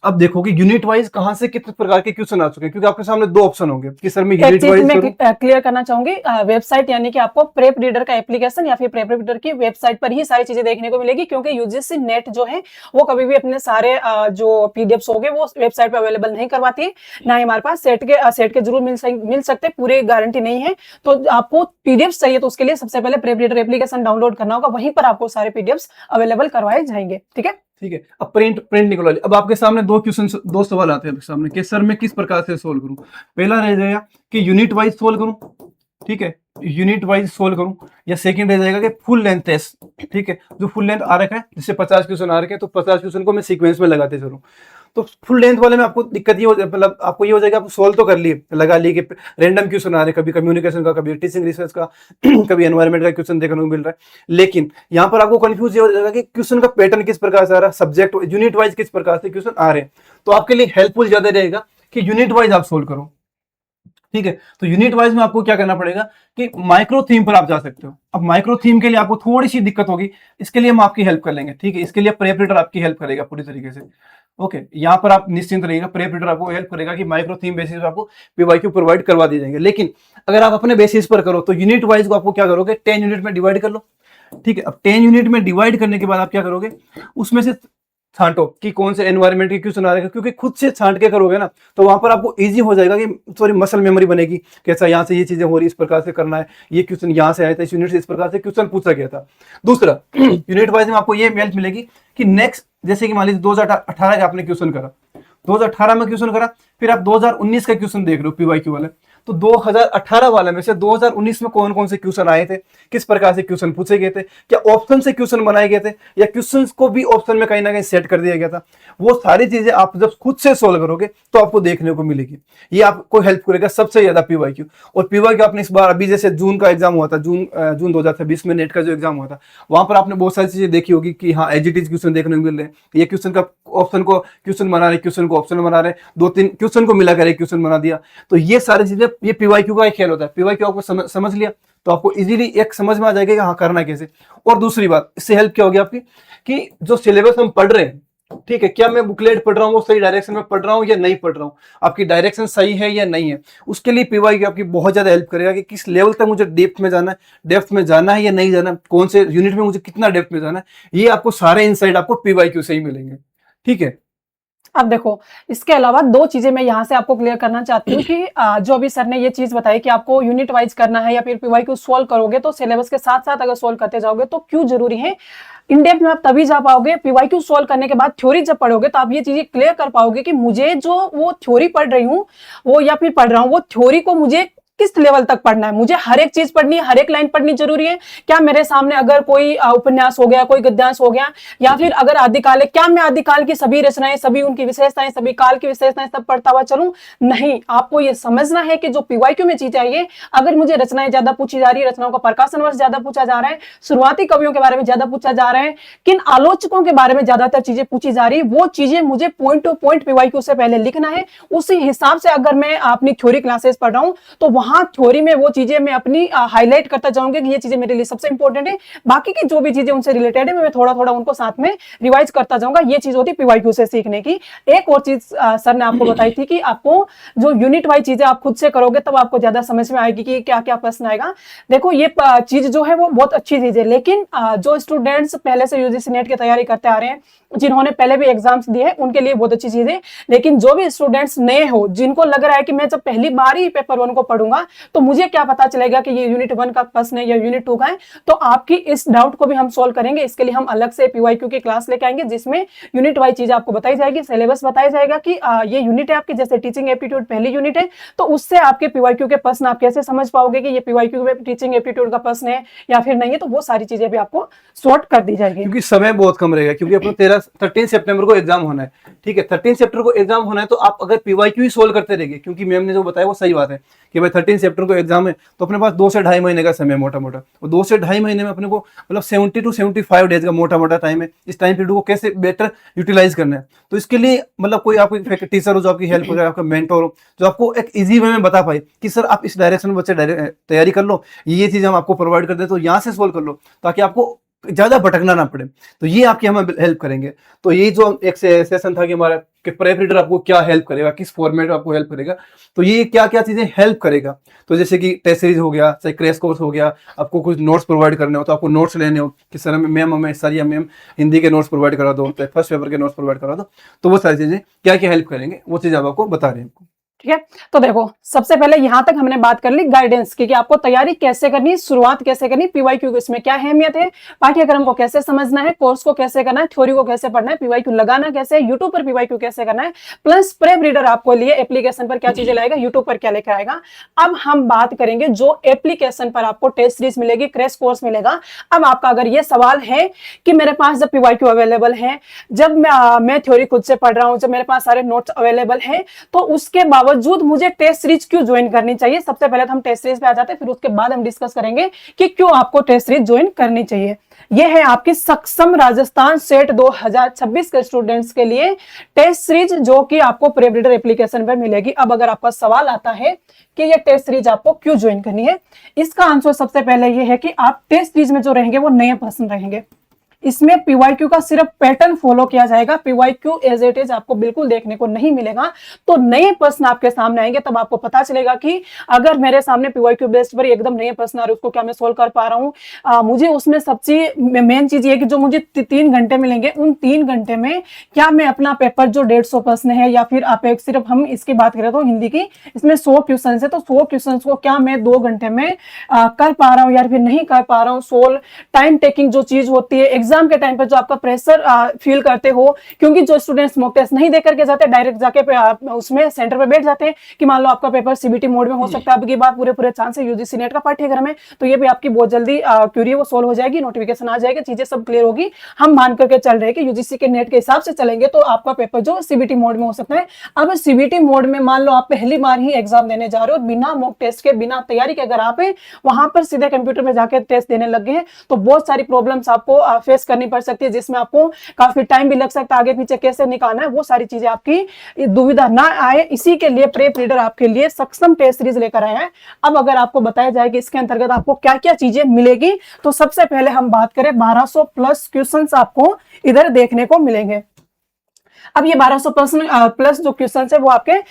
अब देखो कि यूनिट वाइज कहां से कितने प्रकार के क्वेश्चन आ चुके हैं, क्योंकि आपके सामने 2 ऑप्शन होंगे कि सर मैं यूनिट वाइज मैं क्लियर करना चाहूंगी, वेबसाइट यानी कि आपको प्रेप रीडर का एप्लीकेशन या फिर प्रेप रीडर की वेबसाइट पर ही सारी चीजें देखने को मिलेगी। क्योंकि यूजीसी नेट जो है वो कभी भी अपने सारे जो पीडीएफ्स होंगे वो वेबसाइट पर अवेलेबल नहीं करवाती है, ना ही हमारे पास सेट के जरूर मिल सकते, पूरी गारंटी नहीं है। तो आपको पीडीएफ चाहिए तो उसके लिए सबसे पहले प्रेप रीडर एप्लीकेशन डाउनलोड करना होगा, वहीं पर आपको सारे पीडीएफ्स अवेलेबल करवाए जाएंगे। ठीक है, ठीक है। अब प्रिंट निकलवा लिया। अब आपके सामने 2 सवाल आते हैं सामने कि सर मैं किस प्रकार से सोल्व करूं। पहला रह जाएगा कि यूनिट वाइज सोल्व करूं, ठीक है, यूनिट वाइज सोल्व करूं, या सेकंड रह जाएगा कि फुल लेंथ टेस्ट, ठीक है, जो फुल लेंथ आ रखा है, जिससे 50 क्वेश्चन आ रखे हैं, तो 50 क्वेश्चन को मैं सीक्वेंस में लगाते चलूं। तो फुल लेंथ वाले में आपको दिक्कत ये हो, मतलब आपको ये हो जाएगा, आप सोल्व तो कर लिए, लगा लिए कि रैंडम क्वेश्चन आ रहे, कभी कम्युनिकेशन का, कभी टीचिंग रिसर्च का, कभी एनवायरनमेंट का क्वेश्चन देखने को मिल रहा है। लेकिन यहाँ पर आपको कंफ्यूज ये हो जाएगा कि क्वेश्चन का पैटर्न किस प्रकार से आ रहा है, सब्जेक्ट यूनिट वाइज किस प्रकार से क्वेश्चन आ रहे हैं। तो आपके लिए हेल्पफुल ज्यादा रहेगा कि यूनिट वाइज आप सोल्व करो, ठीक है। तो यूनिट वाइज में आपको क्या करना पड़ेगा कि माइक्रो थीम पर आप जा सकते हो। अब माइक्रो थीम के लिए आपको थोड़ी सी दिक्कत होगी, इसके लिए हम आपकी हेल्प कर लेंगे, ठीक है। इसके लिए प्रेप रीडर आपकी हेल्प करेगा पूरी तरीके से, ओके। यहाँ पर आप निश्चिंत रहिएगा, प्रेप रीडर आपको हेल्प करेगा कि माइक्रो थीम बेसिस पर आपको पीवाईक्यू प्रोवाइड करवा दिए जाएंगे। लेकिन अगर आप अपने बेसिस पर करो तो यूनिट वाइज को आपको क्या करोगे, 10 यूनिट में डिवाइड कर लो, ठीक है। अब 10 यूनिट में डिवाइड करने के बाद आप क्या करोगे, उसमें से छांटो कि कौन से एनवायरनमेंट के क्वेश्चन आ रहे हैं, क्योंकि खुद से छांट के करोगे ना तो वहां पर आपको इजी हो जाएगा कि सॉरी मसल मेमोरी बनेगी, कैसा यहाँ से ये चीजें हो रही, इस प्रकार से करना है, ये क्वेश्चन यहाँ से आया था, इस यूनिट से इस प्रकार से क्वेश्चन पूछा गया था। दूसरा यूनिट वाइज में आपको ये हेल्प मिलेगी कि नेक्स्ट, जैसे कि मान लीजिए 2018 का आपने क्वेश्चन करा, 2018 में क्वेश्चन करा, फिर आप 2019 का क्वेश्चन देख रहे हो पीवाईक्यू वाले, तो 2018 वाले में से 2019 में कौन कौन से क्वेश्चन आए थे, किस प्रकार से क्वेश्चन पूछे गए थे, क्या ऑप्शन से क्वेश्चन बनाए गए थे या क्वेश्चन को भी ऑप्शन में कहीं ना कहीं सेट कर दिया गया था, वो सारी चीजें आप जब खुद से सोल्व करोगे तो आपको देखने को मिलेगी। ये आपको हेल्प करेगा सबसे ज्यादा पीवाईक्यू। और पीवाईक्यू आपने इस बार अभी जैसे जून का एग्जाम हुआ था, जून 2020 में नेट का जो एग्जाम हुआ था, वहां पर आपने बहुत सारी चीजें देखी होगी कि हाँ एज इट इज क्वेश्चन देखने को मिल रहे हैं, ये क्वेश्चन का ऑप्शन को क्वेश्चन बना रहे, क्वेश्चन को ऑप्शन बना रहे, 2-3 क्वेश्चन को मिलाकर एक क्वेश्चन बना दिया। तो ये सारी चीजें, ये पीवाईक्यू का एक खेल होता है। पीवाईक्यू आपको समझ लिया तो आपको इजीली एक समझ में आ जाएगा कि हाँ करना कैसे। और दूसरी बात, इससे हेल्प क्या होगी आपकी कि जो सिलेबस हम पढ़ रहे हैं, ठीक है, क्या मैं बुकलेट पढ़ रहा हूँ वो सही डायरेक्शन में पढ़ रहा हूँ या नहीं पढ़ रहा हूँ, आपकी डायरेक्शन सही है या नहीं है, उसके लिए पीवाईक्यू आपकी बहुत ज्यादा हेल्प करेगा कि किस लेवल तक मुझे डेप्थ में जाना है या नहीं जाना, कौन से यूनिट में मुझे कितना डेप्थ में जाना है, ये आपको सारे इनसाइड आपको पीवाईक्यू से ही मिलेंगे। ठीक है। अब देखो, इसके अलावा दो चीजें मैं यहाँ से आपको क्लियर करना चाहती हूँ कि जो अभी सर ने ये चीज बताई कि आपको यूनिट वाइज करना है या फिर पीवाईक्यू सॉल्व करोगे तो सिलेबस के साथ साथ अगर सॉल्व करते जाओगे तो क्यों जरूरी है। इन डेप्थ में आप तभी जा पाओगे, पीवाईक्यू सॉल्व करने के बाद थ्योरी जब पढ़ोगे तो आप ये चीजें क्लियर कर पाओगे कि मुझे जो वो थ्योरी पढ़ रही हूँ वो या फिर पढ़ रहा हूँ वो थ्योरी को मुझे किस लेवल तक पढ़ना है, मुझे हर एक चीज पढ़नी है, हर एक लाइन पढ़नी जरूरी है। क्या मेरे सामने अगर कोई उपन्यास हो गया, कोई गद्यांश हो गया, या फिर अगर आदिकाल है, क्या मैं आदिकाल की सभी रचनाएं, सभी उनकी विशेषताएं, सभी काल की विशेषताएं सब पढ़ता हुआ चलूं? नहीं, आपको ये समझना है कि जो पीवाईक्यू में चीज चाहिए, अगर मुझे रचनाएं ज्यादा पूछी जा रही है, रचनाओं का प्रकाशन वर्ष ज्यादा पूछा जा रहा है, शुरुआती कवियों के बारे में ज्यादा पूछा जा रहा है, किन आलोचकों के बारे में ज्यादातर चीजें पूछी जा रही है, वो चीजें मुझे पॉइंट टू पॉइंट पीवाईक्यू से पहले लिखना है। उसी हिसाब से अगर मैं अपनी थ्योरी क्लासेस पढ़ रहा हूं तो वहां थ्योरी में वो चीजें मैं अपनी हाईलाइट करता जाऊंगी कि ये चीजें मेरे लिए सबसे इंपॉर्टेंट है, बाकी की जो भी चीजें उनसे रिलेटेड है मैं थोड़ा थोड़ा उनको साथ में रिवाइज करता जाऊंगा। ये चीज होती है पीवाईक्यू से सीखने की। एक और चीज सर ने आपको बताई थी कि आपको जो यूनिट वाइज चीजें आप खुद से करोगे तब आपको ज्यादा समझ में आएगी कि क्या क्या प्रश्न आएगा। देखो, ये चीज जो है वो बहुत अच्छी चीज है, लेकिन जो स्टूडेंट्स पहले से यूजीसी नेट की तैयारी करते आ रहे हैं, जिन्होंने पहले भी एग्जाम्स दिए हैं, उनके लिए बहुत अच्छी चीज है। लेकिन जो भी स्टूडेंट्स नए हो, जिनको लग रहा है कि मैं जब पहली बार ही पेपर 1 को पढ़ूंगा तो मुझे क्या पता चलेगा कि ये यूनिट 1 का प्रश्न है या यूनिट 2 का है, तो आपकी इस डाउट को भी हम सॉल्व करेंगे। इसके लिए हम अलग से पीवाईक्यू की क्लास लेके आएंगे जिसमें यूनिट वाइज चीज आपको बताई जाएगी, सिलेबस बताया जाएगा कि ये यूनिट है आपकी, जैसे टीचिंग एप्टीट्यूड पहली यूनिट है, तो उससे आपके पीवाईक्यू के प्रश्न आप कैसे समझ पाओगे कि ये पीवाईक्यू में टीचिंग एप्टीट्यूड का प्रश्न है या फिर नहीं है, तो वो सारी चीजें भी आपको सॉर्ट कर दी जाएगी। क्योंकि समय बहुत कम रहेगा, क्योंकि अपना 13 सितंबर को एग्जाम होना है। ठीक है, 13 सितंबर को एग्जाम होना है, तो आप अगर पीवाईक्यू ही सोल्व करते रहेंगे, क्योंकि मैम ने जो बताया वो सही बात है कि भाई 13 सितंबर को एग्जाम है, तो अपने पास 2 से ढाई महीने का समय मोटा मोटा, और 2 से ढाई महीने में अपने को मतलब 70 to 75 डेज का मोटा मोटा टाइम है। इस टाइम पीरियड को कैसे बेटर यूटिलाइज करना है, तो इसके लिए मतलब कोई आपको टीचर हो जो आपकी हेल्प करे, आपका मेंटोर हो जो आपको एक इजी वे में बता पाए कि सर आप इस डायरेक्शन में बच्चे तैयारी कर लो, ये चीज हम आपको प्रोवाइड कर दे, तो यहाँ से सोल्व कर लो ताकि आपको ज्यादा भटकना ना पड़े। तो ये आपकी हमें हेल्प करेंगे। तो ये जो एक सेशन था कि हमारा कि प्रेप रीडर आपको क्या हेल्प करेगा, किस फॉर्मेट में आपको हेल्प करेगा, तो ये क्या क्या चीजें हेल्प करेगा। तो जैसे कि टेस्ट सीरीज हो गया, चाहे क्रैश कोर्स हो गया, आपको कुछ नोट्स प्रोवाइड करने हो तो आपको नोट्स लेने हो कि सर मैम हमें सर या मैम हिंदी के नोट्स प्रोवाइड करा दो, चाहे फर्स्ट पेपर के नोट्स प्रोवाइड करा दो, तो वो सारी चीजें क्या क्या हेल्प करेंगे वो चीज आपको बता रहे हैं। ठीक है, तो देखो, सबसे पहले यहां तक हमने बात कर ली गाइडेंस की कि आपको तैयारी कैसे करनी, शुरुआत कैसे करनी, पीवाईक्यू इसमें क्या अहमियत है, पाठ्यक्रम को कैसे समझना है, कोर्स को कैसे करना है, थ्योरी को कैसे पढ़ना है, पीवाईक्यू लगाना कैसे है, यूट्यूब पर पीवाईक्यू कैसे करना है, प्लस प्रेप रीडर आपको लिए एप्लीकेशन पर क्या चीजें लाएगा, यूट्यूब पर क्या लेकर आएगा। अब हम बात करेंगे जो एप्लीकेशन पर आपको टेस्ट सीरीज मिलेगी, क्रैश कोर्स मिलेगा। अब आपका अगर ये सवाल है कि मेरे पास जब पीवाईक्यू अवेलेबल है, जब मैं थ्योरी खुद से पढ़ रहा हूं, जब मेरे पास सारे नोट्स अवेलेबल है, तो उसके बावजूद मुझे टेस्ट सीरीज क्यों ज्वाइन करनी चाहिए। सबसे पहले तो हम टेस्ट सीरीज पे आ जाते हैं, फिर उसके बाद हम डिस्कस करेंगे कि क्यों आपको टेस्ट सीरीज ज्वाइन करनी चाहिए। यह है आपकी सक्षम राजस्थान सेट 2026 के स्टूडेंट्स के लिए टेस्ट सीरीज जो कि आपको प्रेप रीडर एप्लीकेशन पर मिलेगी। अब अगर आपका सवाल आता है कि ये टेस्ट सीरीज आपको क्यों ज्वाइन करनी है, इसका आंसर सबसे पहले ये है कि आप टेस्ट सीरीज में जो रहेंगे वो नए प्रश्न रहेंगे। इसमें पीवाईक्यू का सिर्फ पैटर्न फॉलो किया जाएगा, पीवाईक्यू एज इट इज आपको बिल्कुल देखने को नहीं मिलेगा। तो नए प्रश्न आपके सामने आएंगे, तब आपको पता चलेगा कि अगर मेरे सामने पीवाईक्यू बेस्ड पर एकदम नए प्रश्न आ रहे उसको क्या मैं सोल्व कर पा रहा हूँ। मुझे उसमें सबसे मेन चीज ये कि जो मुझे 3 घंटे मिलेंगे, उन 3 घंटे में क्या मैं अपना पेपर जो 150 प्रश्न है, या फिर आप एक सिर्फ हम इसकी बात करें तो हिंदी की, इसमें 100 क्वेश्चन है, तो 100 क्वेश्चन को क्या मैं 2 घंटे में कर पा रहा हूँ या फिर नहीं कर पा रहा हूँ। सोल्व टाइम टेकिंग जो चीज होती है, एग्जाम के टाइम पर जो आपका प्रेशर फील करते हो, क्योंकि जो स्टूडेंट्स मॉक टेस्ट नहीं दे करके जाते, डायरेक्ट जाके उसमें सेंटर पे बैठ जाते हैं कि मान लो आपका पेपर सीबीटी मोड में हो सकता है, अब की बात पूरे चांस है यूजीसी नेट का पाठ्यक्रम है, तो ये भी आपकी बहुत जल्दी क्यूरी वो सोल्व हो जाएगी, नोटिफिकेशन आ जाएगा, चीजें सब क्लियर होगी। हम मान करके चल रहे हैं कि यूजीसी के नेट के हिसाब से चलेंगे तो आपका पेपर जो सीबीटी मोड में हो सकता है। अब सीबीटी मोड में मान लो आप पहली बार ही एग्जाम देने जा रहे हो, बिना मॉक टेस्ट के, बिना तैयारी के, अगर आप वहां पर सीधे कंप्यूटर में जाकर टेस्ट देने लग गए हैं तो बहुत सारी प्रॉब्लम्स आपको फेस करनी पड़ सकती है, जिसमें आपको काफी टाइम भी लग सकता है, आगे पीछे कैसे निकालना है वो सारी चीजें आपकी दुविधा ना आए, इसी के लिए प्रेप रीडर आपके लिए सक्षम टेस्ट सीरीज लेकर आए हैं। अब अगर आपको बताया जाए कि इसके अंतर्गत आपको क्या क्या चीजें मिलेगी, तो सबसे पहले हम बात करें 1200 प्लस क्वेश्चंस आपको इधर देखने को मिलेंगे। अब ये 1200 प्लस जो क्वेश्चन है वो आपके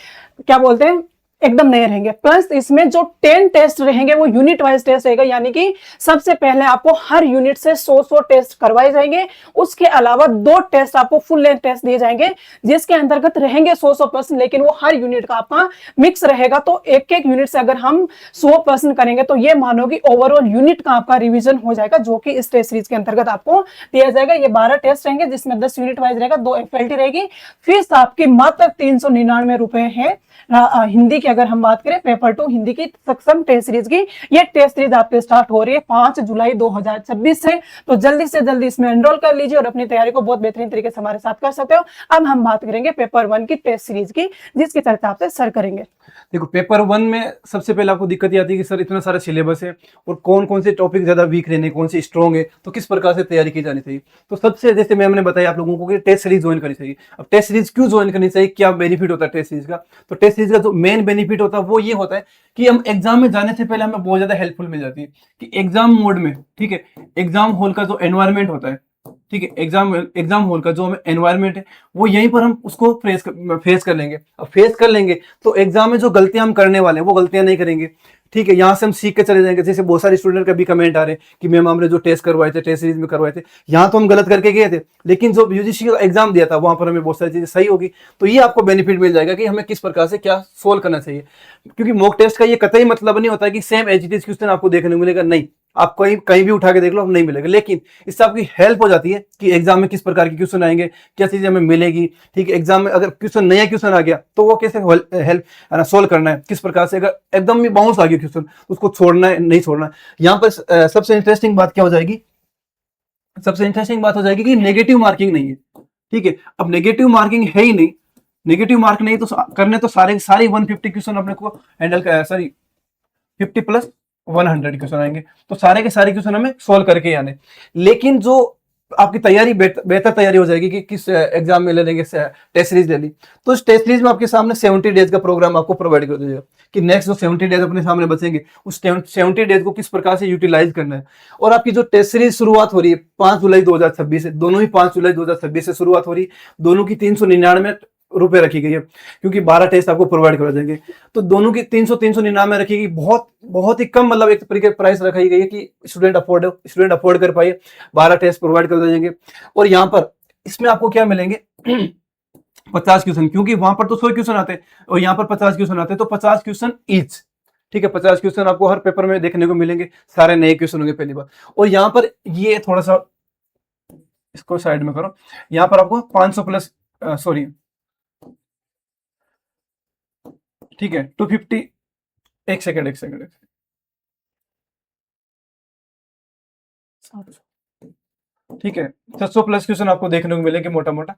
क्या बोलते हैं एकदम नए रहेंगे, प्लस इसमें जो 10 टेस्ट रहेंगे वो यूनिट वाइज टेस्ट रहेगा, यानी कि सबसे पहले आपको हर यूनिट से 100 टेस्ट करवाए जाएंगे, उसके अलावा 2 टेस्ट आपको फुल लेंथ टेस्ट दिए जाएंगे जिसके अंतर्गत रहेंगे 100%, लेकिन वो हर यूनिट का आपका मिक्स रहेगा। तो एक एक यूनिट से अगर हम 100% करेंगे तो ये मानो कि ओवरऑल यूनिट का आपका रिविजन हो जाएगा, जो कि इस टेस्ट सीरीज के अंतर्गत आपको दिया जाएगा। ये 12 टेस्ट रहेंगे जिसमें 10 यूनिट वाइज रहेगा, 2 एफएलटी रहेगी, फीस आपकी मात्र 399 रुपए है। हिंदी की अगर हम बात करें, पेपर 2 हिंदी की सक्षम टेस्ट सीरीज की, ये टेस्ट सीरीज आपके स्टार्ट हो रही है 5 जुलाई 2026 से, तो जल्दी से जल्दी इसमें एनरोल कर लीजिए और अपनी तैयारी को बहुत बेहतरीन तरीके से हमारे साथ कर सकते हो। अब हम बात करेंगे पेपर 1 की टेस्ट सीरीज की, जिसकी चर्चा आपसे सर करेंगे। देखो पेपर 1 में सबसे पहले आपको दिक्कत ये आती है कि सर इतना सारा सिलेबस है और कौन कौन से टॉपिक ज्यादा वीक रहने, कौन से स्ट्रॉन्ग है, तो किस प्रकार से तैयारी की जानी चाहिए। तो सबसे जैसे मैम ने बताया आप लोगों को कि टेस्ट सीरीज ज्वाइन करनी चाहिए। अब टेस्ट सीरीज क्यों ज्वाइन करनी चाहिए, क्या बेनिफिट होता है टेस्ट सीरीज का। तो टेस्ट सीरीज का जो मेन बेनिफिट होता है वो ये होता है कि हम एग्जाम में जाने से पहले हमें बहुत ज्यादा हेल्पफुल मिल जाती है कि एग्जाम मोड में, ठीक है, एग्जाम हॉल का जो एनवायरमेंट होता है, ठीक है, एग्जाम हॉल का जो हमें एनवायरमेंट है वो यहीं पर हम उसको फेस कर लेंगे। अब फेस कर लेंगे तो एग्जाम में जो गलतियां हम करने वाले हैं वो गलतियां नहीं करेंगे, ठीक है, यहाँ से हम सीख के चले जाएंगे। जैसे बहुत सारे स्टूडेंट का भी कमेंट आ रहे हैं कि मैम हमने जो टेस्ट करवाए थे, टेस्ट सीरीज में करवाए थे, यहाँ तो हम गलत करके गए थे, लेकिन जो यूजीसी का एग्जाम दिया था वहां पर हमें बहुत सारी चीजें सही होगी। तो ये आपको बेनिफिट मिल जाएगा कि हमें किस प्रकार से क्या सोल्व करना चाहिए, क्योंकि मॉक टेस्ट का ये कतई मतलब नहीं होता कि same as it is question आपको देखने को मिलेगा, नहीं, आप कहीं भी उठा के देख लो नहीं मिलेगा, लेकिन इससे आपकी हेल्प हो जाती है कि एग्जाम में किस प्रकार के क्वेश्चन आएंगे, क्या चीजें हमें मिलेगी, ठीक है, एग्जाम में अगर क्वेश्चन नया क्वेश्चन आ गया तो वो कैसे हेल्प सोल्व करना है, किस प्रकार से, अगर एकदम भी बाउंस आ गया क्वेश्चन उसको छोड़ना है नहीं छोड़ना है। यहाँ पर सबसे इंटरेस्टिंग बात क्या हो जाएगी, सबसे इंटरेस्टिंग बात हो जाएगी कि नेगेटिव मार्किंग नहीं है, ठीक है। अब नेगेटिव मार्किंग है ही नहीं, नेगेटिव मार्क नहीं तो करने तो सारे 150 क्वेश्चन अपने को हैंडल, सॉरी 50 प्लस 100 क्वेश्चन आएंगे, तो सारे के सारे क्वेश्चन हमें सोल्व करके आने। लेकिन जो आपकी तैयारी बेहतर तैयारी हो जाएगी कि किस एग्जाम में ले लेंगे, टेस्ट सीरीज ले ली, तो इस टेस्ट सीरीज में आपके सामने 70 डेज का प्रोग्राम आपको प्रोवाइड कर दीजिएगा कि नेक्स्ट जो 70 डेज अपने सामने बचेंगे उस 70 डेज को किस प्रकार से यूटिलाइज करना है। और आपकी जो टेस्ट सीरीज शुरुआत हो रही है 5 जुलाई 2026 से, दोनों ही 5 जुलाई 2026 से शुरुआत हो रही है, दोनों की 399 रुपए रखी गई है, क्योंकि 12 टेस्ट आपको प्रोवाइड करा देंगे, तो दोनों की 399 रखी गई, बहुत ही कम, मतलब एक तरीके प्राइस रखी गई है कि स्टूडेंट अफोर्ड कर पाए, 12 टेस्ट प्रोवाइड कर देंगे। और यहाँ पर इसमें आपको क्या मिलेंगे 50 क्वेश्चन, क्योंकि वहां पर तो 100 क्वेश्चन आते हैं और यहाँ पर 50 क्वेश्चन आते हैं, तो 50 क्वेश्चन ईच, ठीक है, 50 क्वेश्चन आपको हर पेपर में देखने को मिलेंगे, सारे नए क्वेश्चन होंगे पहली बार। और यहाँ पर ये थोड़ा सा इसको साइड में करो, यहाँ पर आपको 500 प्लस, सॉरी, ठीक है, 250, एक सेकंड, ठीक है, 700 प्लस क्वेश्चन आपको देखने को मिलेंगे मोटा मोटा।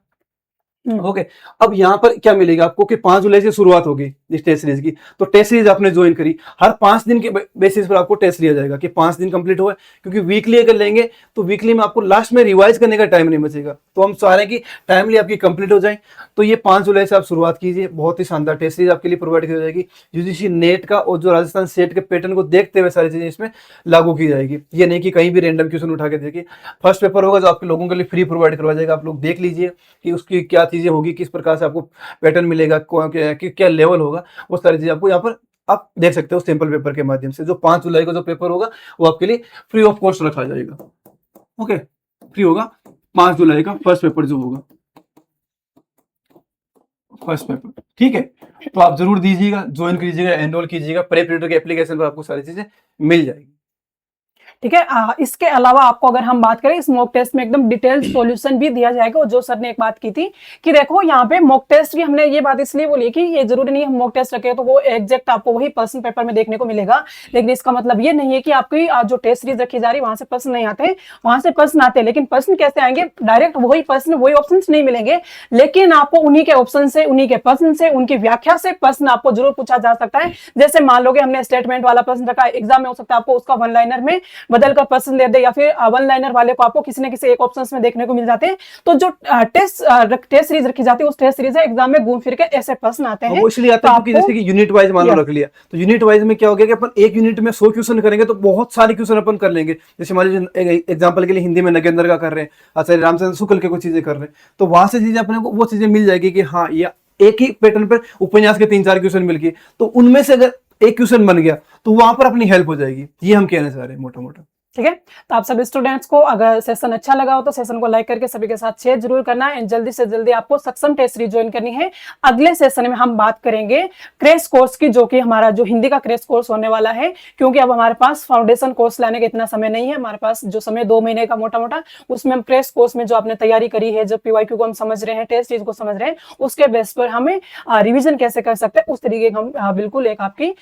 ओके, अब यहाँ पर क्या मिलेगा आपको कि 5 जुलाई से शुरुआत होगी इस टेस्ट सीरीज की, तो टेस्ट सीरीज आपने ज्वाइन करी, हर 5 दिन के बेसिस पर आपको टेस्ट लिया जाएगा कि 5 दिन कंप्लीट हुआ, क्योंकि वीकली अगर लेंगे तो वीकली में आपको लास्ट में रिवाइज करने का टाइम नहीं बचेगा, तो हम चाह रहे हैं कि टाइमली आपकी कंप्लीट हो जाए। तो ये 5 जुलाई से आप शुरुआत कीजिए, बहुत ही शानदार टेस्ट सीरीज आपके लिए प्रोवाइड की जाएगी, यूजीसी नेट का और जो राजस्थान सेट के पैटर्न को देखते हुए सारी चीजें इसमें लागू की जाएगी। ये नहीं कि कहीं भी रैंडम क्वेश्चन उठा के देखिए। फर्स्ट पेपर होगा जो आपके लोगों के लिए फ्री प्रोवाइड करवाया जाएगा, आप लोग देख लीजिए कि उसकी क्या चीजें होगी, किस प्रकार से आपको पैटर्न मिलेगा, क्या लेवल होगा, वो सारी चीजें आपको यहाँ पर आप देख सकते हो सैंपल पेपर के माध्यम से। जो 5 जुलाई को जो पेपर होगा वो आपके लिए फ्री ऑफ कॉस्ट रखा जाएगा। ओके, फ्री होगा 5 जुलाई का फर्स्ट पेपर जो होगा, फर्स्ट पेपर, ठीक है। तो आप जरूर दीजिएगा, ज्वाइन कीजिएगा, एनरोल कीजिएगा, प्रेप रीडर के एप्लीकेशन पर आपको सारी चीजें मिल जाएगी। ठीक है। इसके अलावा आपको अगर हम बात करें, इस मॉक टेस्ट में एकदम डिटेल्ड सॉल्यूशन भी दिया जाएगा। और जो सर ने एक बात की थी कि देखो यहाँ पे मॉक टेस्ट भी, हमने ये बात इसलिए बोली कि ये जरूरी नहीं हम मॉक टेस्ट रखें तो वो एग्जैक्ट आपको वही प्रश्न पेपर में देखने को मिलेगा, लेकिन इसका मतलब ये नहीं है कि आपकी जो टेस्ट सीरीज रखी जा रही है वहां से प्रश्न नहीं आते, वहां से प्रश्न आते हैं। लेकिन प्रश्न कैसे आएंगे? डायरेक्ट वही प्रश्न, वही ऑप्शन नहीं मिलेंगे, लेकिन आपको उन्हीं के ऑप्शन से, उन्हीं के प्रश्न से, उनकी व्याख्या से प्रश्न आपको जरूर पूछा जा सकता है। जैसे मान लो कि हमने स्टेटमेंट वाला प्रश्न रखा, एग्जाम में हो सकता है आपको उसका वन लाइनर में बदल कर प्रश्न दे दे, या फिर वन लाइनर वाले को आपको किसी न किसी एक ऑप्शन में देखने को मिल जाते हैं। तो जो टेस्ट सीरीज रखी जाती है उस टेस्ट सीरीज एग्जाम में घूम फिर के ऐसे प्रश्न आते हैं। वो इसलिए आता है क्योंकि जैसे कि यूनिट वाइज मान लो रख लिया, तो यूनिट वाइज में क्या हो गया कि अपन एक यूनिट में 100 क्वेश्चन करेंगे तो बहुत सारे क्वेश्चन अपन कर लेंगे। जैसे मान लीजिए एग्जांपल के लिए हिंदी में नगेंद्र का कर रहे हैं, आचार्य रामचंद्र शुक्ल के कुछ चीजें कर रहे हैं, तो वहां से चीजें अपने को वो चीजें मिल जाएगी कि हाँ ये एक ही पैटर्न पर उपन्यास के 3-4 क्वेश्चन मिल गए, तो उनमें से अगर एक क्वेश्चन बन गया तो वहां पर अपनी हेल्प हो जाएगी। ये हम कहना चाह रहे हैं मोटा मोटा। ठीक है। तो आप सभी स्टूडेंट्स को अगर सेशन अच्छा लगा हो तो सेशन को लाइक करके सभी के साथ शेयर जरूर करना है। एंड जल्दी से जल्दी आपको सक्षम टेस्ट सीरीज ज्वाइन करनी है। अगले सेशन में हम बात करेंगे क्रैश कोर्स की, जो कि हमारा जो हिंदी का क्रैश कोर्स होने वाला है, क्योंकि अब हमारे पास फाउंडेशन कोर्स लाने का इतना समय नहीं है। हमारे पास जो समय 2 महीने का मोटा मोटा, उसमें हम क्रैश कोर्स में जो आपने तैयारी करी है, जो पीवाईक्यू को हम समझ रहे हैं, टेस्ट सीरीज को समझ रहे हैं, उसके बेस पर हमें रिविजन कैसे कर सकते हैं उस तरीके का हम बिल्कुल एक आपकी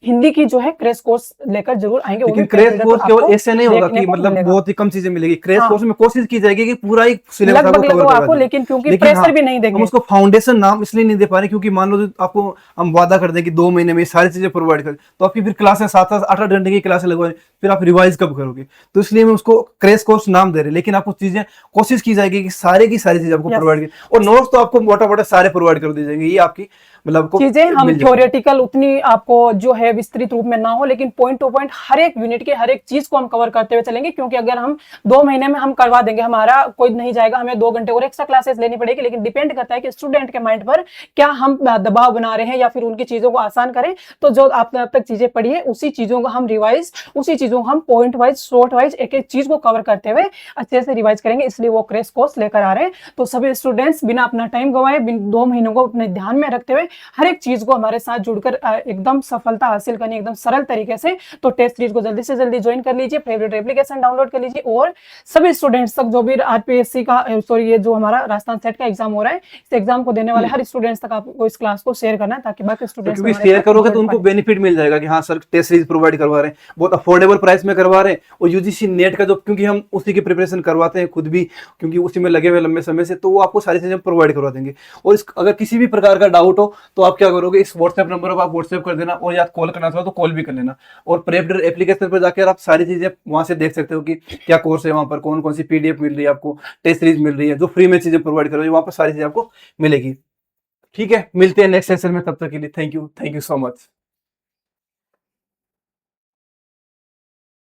हिंदी की जो है क्रैश कोर्स लेकर जरूर आएंगे। लेकिन क्रैश कोर्स केवल ऐसे नहीं होगा कि मतलब बहुत ही कम चीजें मिलेगी। क्रैश कोर्स में कोशिश की जाएगी कि पूरा एक सिलेबस आपको कवर करवा दें। लेकिन क्योंकि प्रेशर भी नहीं देंगे, हम उसको फाउंडेशन नाम इसलिए नहीं दे पा रहे क्योंकि मान लो आपको हम वादा कर दें कि 2 महीने में सारी चीजें प्रोवाइड करें, तो आपकी फिर क्लासें 7-7 8-8 घंटे की क्लासें लगवाएं, फिर आप रिवाइज कब करोगे? तो इसलिए हम उसको क्रैश कोर्स नाम दे रहे हैं। लेकिन आपको चीजें कोशिश की जाएगी कि सारी की सारी चीजें आपको प्रोवाइड करें, और नोट्स तो आपको मोटा मोटा सारे प्रोवाइड कर दी जाएंगे। ये आपकी मतलब चीजें हम थ्योरेटिकल उतनी आपको जो है विस्तृत रूप में ना हो, लेकिन पॉइंट टू पॉइंट हर एक यूनिट के हर एक चीज को हम कवर करते हुए चलेंगे। क्योंकि अगर हम 2 महीने में हम करवा देंगे, हमारा कोई नहीं जाएगा, हमें 2 घंटे और एक्स्ट्रा क्लासेस लेनी पड़ेगी। लेकिन डिपेंड करता है कि स्टूडेंट के माइंड पर क्या हम दबाव बना रहे हैं या फिर उनकी चीजों को आसान करें। तो जो आपने अब तक चीजें पढ़ी है उसी चीजों को हम रिवाइज, उसी चीजों को हम पॉइंट वाइज, शॉर्ट वाइज एक एक चीज को कवर करते हुए अच्छे से रिवाइज करेंगे। इसलिए वो क्रैश कोर्स लेकर आ रहे हैं। तो सभी स्टूडेंट्स बिना अपना टाइम गवाए, 2 महीनों को अपने ध्यान में रखते हुए हर एक चीज को हमारे साथ जुड़कर एकदम सफलता हासिल करनी एकदम सरल तरीके से, तो टेस्ट सीरीज को जल्दी से जल्दी ज्वाइन कर लीजिए, फेवरेट एप्लीकेशन डाउनलोड कर लीजिए। और सभी स्टूडेंट्स तक जो भी आरपीएससी का ये जो हमारा राजस्थान सेट का एग्जाम हो रहा है, इस एग्जाम को देने वाले हर स्टूडेंट्स तक आपको इस क्लास को शेयर करना है, ताकि बाकी स्टूडेंट्स क्योंकि शेयर करोगे तो उनको बेनिफिट मिल जाएगा कि हाँ सर टेस्ट सीरीज प्रोवाइड करवा रहे हैं, बहुत अफोर्डेबल प्राइस में करवा रहे हैं। और यूजीसी नेट का जो, क्योंकि हम उसी की प्रिपरेशन करवाते हैं खुद भी, क्योंकि उसी में लगे हुए लंबे समय से, तो वो आपको सारी चीजें प्रोवाइड करवा देंगे। और अगर किसी भी प्रकार का डाउट हो तो आप क्या करोगे, इस व्हाट्सएप नंबर पर आप व्हाट्सएप कर देना, और या कॉल करना चाहो तो कॉल भी कर लेना। और प्रेप्टर एप्लीकेशन पर जाकर आप सारी चीजें वहां से देख सकते हो कि क्या कोर्स है, वहां पर कौन कौन सी पीडीएफ मिल रही है, आपको टेस्ट सीरीज मिल रही है, जो फ्री में चीजें प्रोवाइड करोगे वहां पर सारी चीजें आपको मिलेगी। ठीक है, मिलते हैं नेक्स्ट सेशन में, तब तक के लिए थैंक यू सो मच।